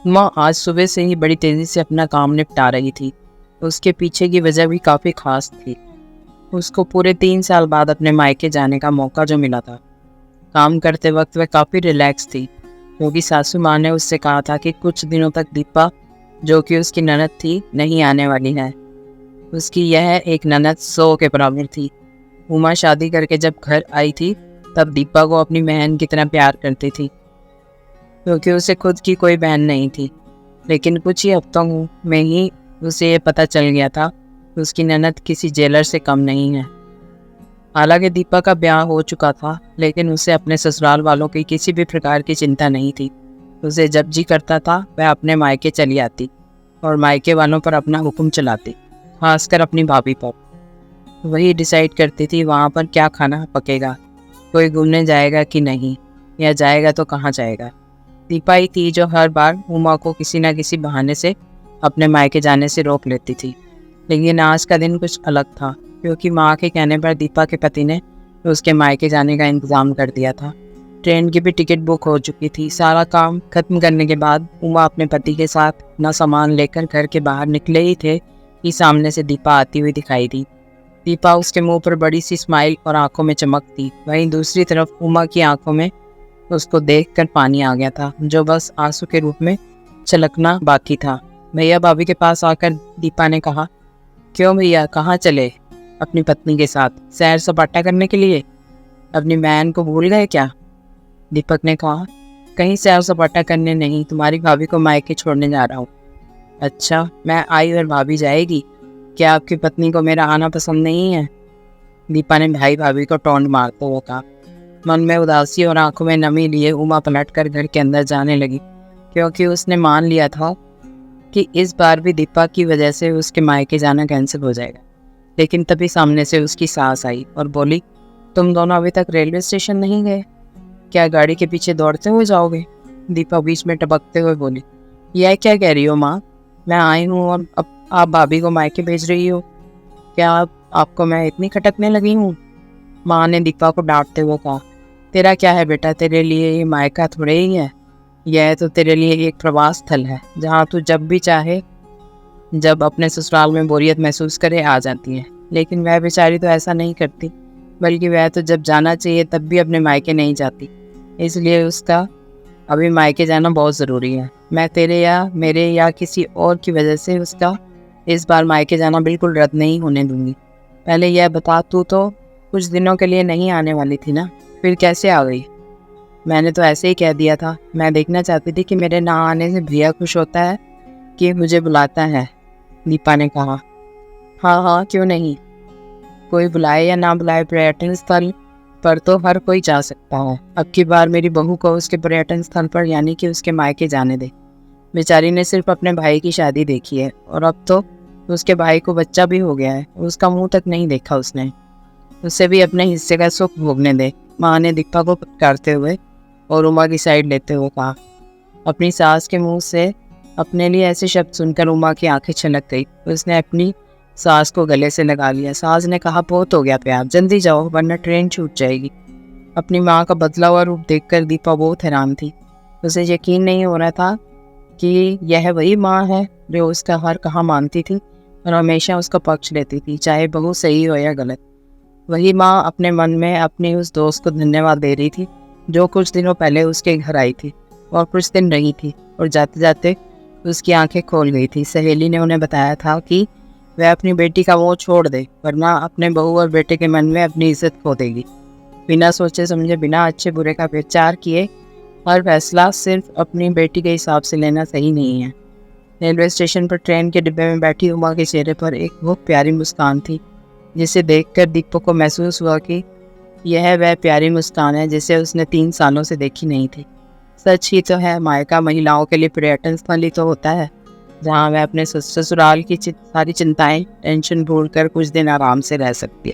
माँ आज सुबह से ही बड़ी तेज़ी से अपना काम निपटा रही थी। उसके पीछे की वजह भी काफ़ी खास थी। उसको पूरे 3 साल बाद अपने मायके जाने का मौका जो मिला था। काम करते वक्त वह काफ़ी रिलैक्स थी, क्योंकि सासू माँ ने उससे कहा था कि कुछ दिनों तक दीपा, जो कि उसकी ननद थी, नहीं आने वाली है। उसकी यह एक ननद 100 के बराबर थी। उमा शादी करके जब घर आई थी, तब दीपा को अपनी बहन की तरह प्यार करती थी, क्योंकि उसे खुद की कोई बहन नहीं थी। लेकिन कुछ ही हफ्तों में ही उसे ये पता चल गया था कि उसकी ननद किसी जेलर से कम नहीं है। हालांकि दीपा का ब्याह हो चुका था, लेकिन उसे अपने ससुराल वालों की किसी भी प्रकार की चिंता नहीं थी। उसे जब जी करता था वह अपने मायके चली आती और मायके वालों पर अपना हुक्म चलाती, खासकर अपनी भाभी पर। वही डिसाइड करती थी वहाँ पर क्या खाना पकेगा, कोई घूमने जाएगा कि नहीं, या जाएगा तो कहाँ जाएगा। दीपा ही थी जो हर बार उमा को किसी न किसी बहाने से अपने मायके जाने से रोक लेती थी। लेकिन आज का दिन कुछ अलग था, क्योंकि माँ के कहने पर दीपा के पति ने उसके मायके जाने का इंतज़ाम कर दिया था। ट्रेन की भी टिकट बुक हो चुकी थी। सारा काम खत्म करने के बाद उमा अपने पति के साथ अपना सामान लेकर घर के बाहर निकले ही थे कि सामने से दीपा आती हुई दिखाई दी। दीपा, उसके मुंह पर बड़ी सी स्माइल और आंखों में चमक थी। वहीं दूसरी तरफ उमा की आंखों में उसको देखकर पानी आ गया था, जो बस आंसू के रूप में छलकना बाकी था। भैया भाभी के पास आकर दीपा ने कहा, क्यों भैया, कहाँ चले? अपनी पत्नी के साथ सैर सपाटा करने के लिए? अपनी बहन को भूल गए क्या? दीपक ने कहा, कहीं सैर सपाटा करने नहीं, तुम्हारी भाभी को मायके छोड़ने जा रहा हूँ। अच्छा, मैं आई और भाभी जाएगी? क्या आपकी पत्नी को मेरा आना पसंद नहीं है? दीपा ने भाई भाभी को टोंट मारते हुए कहा। मन में उदासी और आंखों में नमी लिए उमा पलटकर घर के अंदर जाने लगी, क्योंकि उसने मान लिया था कि इस बार भी दीपा की वजह से उसके मायके जाना कैंसिल हो जाएगा। लेकिन तभी सामने से उसकी सास आई और बोली, तुम दोनों अभी तक रेलवे स्टेशन नहीं गए? क्या गाड़ी के पीछे दौड़ते हुए जाओगे? दीपा बीच में टपकते हुए बोली, यह क्या कह रही हो माँ? मैं आई हूँ और अब आप भाभी को मायके भेज रही हो? क्या आपको मैं इतनी खटकने लगी हूँ? माँ ने दीपा को डांटते हुए कहा, तेरा क्या है बेटा, तेरे लिए ये मायका थोड़े ही है। यह तो तेरे लिए एक प्रवास स्थल है, जहाँ तू जब भी चाहे, जब अपने ससुराल में बोरियत महसूस करे, आ जाती है। लेकिन वह बेचारी तो ऐसा नहीं करती, बल्कि वह तो जब जाना चाहिए तब भी अपने मायके नहीं जाती। इसलिए उसका अभी मायके जाना बहुत ज़रूरी है। मैं तेरे या मेरे या किसी और की वजह से उसका इस बार मायके जाना बिल्कुल रद्द नहीं होने दूंगी। पहले यह बता, तू तो कुछ दिनों के लिए नहीं आने वाली थी ना, फिर कैसे आ गई? मैंने तो ऐसे ही कह दिया था। मैं देखना चाहती थी कि मेरे ना आने से भैया खुश होता है कि मुझे बुलाता है, दीपा ने कहा। हाँ हाँ, क्यों नहीं, कोई बुलाए या ना बुलाए, पर्यटन स्थल पर तो हर कोई जा सकता है। अब की बार मेरी बहू को उसके पर्यटन स्थल पर, यानी कि उसके मायके जाने दे। बेचारी ने सिर्फ अपने भाई की शादी देखी है और अब तो उसके भाई को बच्चा भी हो गया है। उसका मुंह तक नहीं देखा उसने। उसे भी अपने हिस्से का सुख भोगने दे, माँ ने दीपा को फटकारते हुए और उमा की साइड लेते हुए कहा। अपनी सास के मुंह से अपने लिए ऐसे शब्द सुनकर उमा की आंखें छलक गई। उसने अपनी सास को गले से लगा लिया। सास ने कहा, बहुत हो गया प्यार, जल्दी जाओ वरना ट्रेन छूट जाएगी। अपनी माँ का बदला हुआ रूप देखकर दीपा बहुत हैरान थी। उसे यकीन नहीं हो रहा था कि यह वही माँ है जो उसका हर कहा मानती थी और हमेशा उसका पक्ष लेती थी, चाहे बहू सही हो या गलत। वही माँ अपने मन में अपनी उस दोस्त को धन्यवाद दे रही थी, जो कुछ दिनों पहले उसके घर आई थी और कुछ दिन रही थी और जाते जाते उसकी आंखें खोल गई थी। सहेली ने उन्हें बताया था कि वह अपनी बेटी का मोह छोड़ दे, वरना अपने बहू और बेटे के मन में अपनी इज्जत खो देगी। बिना सोचे समझे, बिना अच्छे बुरे का विचार किए हर फैसला सिर्फ अपनी बेटी के हिसाब से लेना सही नहीं है। रेलवे स्टेशन पर ट्रेन के डिब्बे में बैठी उमा के चेहरे पर एक बहुत प्यारी मुस्कान थी, जिसे देखकर दीपक को महसूस हुआ कि यह वह प्यारी मुस्कान है जिसे उसने 3 सालों से देखी नहीं थी। सच ही तो है, मायका महिलाओं के लिए पर्यटन स्थल ही तो होता है, जहाँ वह अपने ससुराल की सारी चिंताएं, टेंशन भूलकर कुछ दिन आराम से रह सकती है।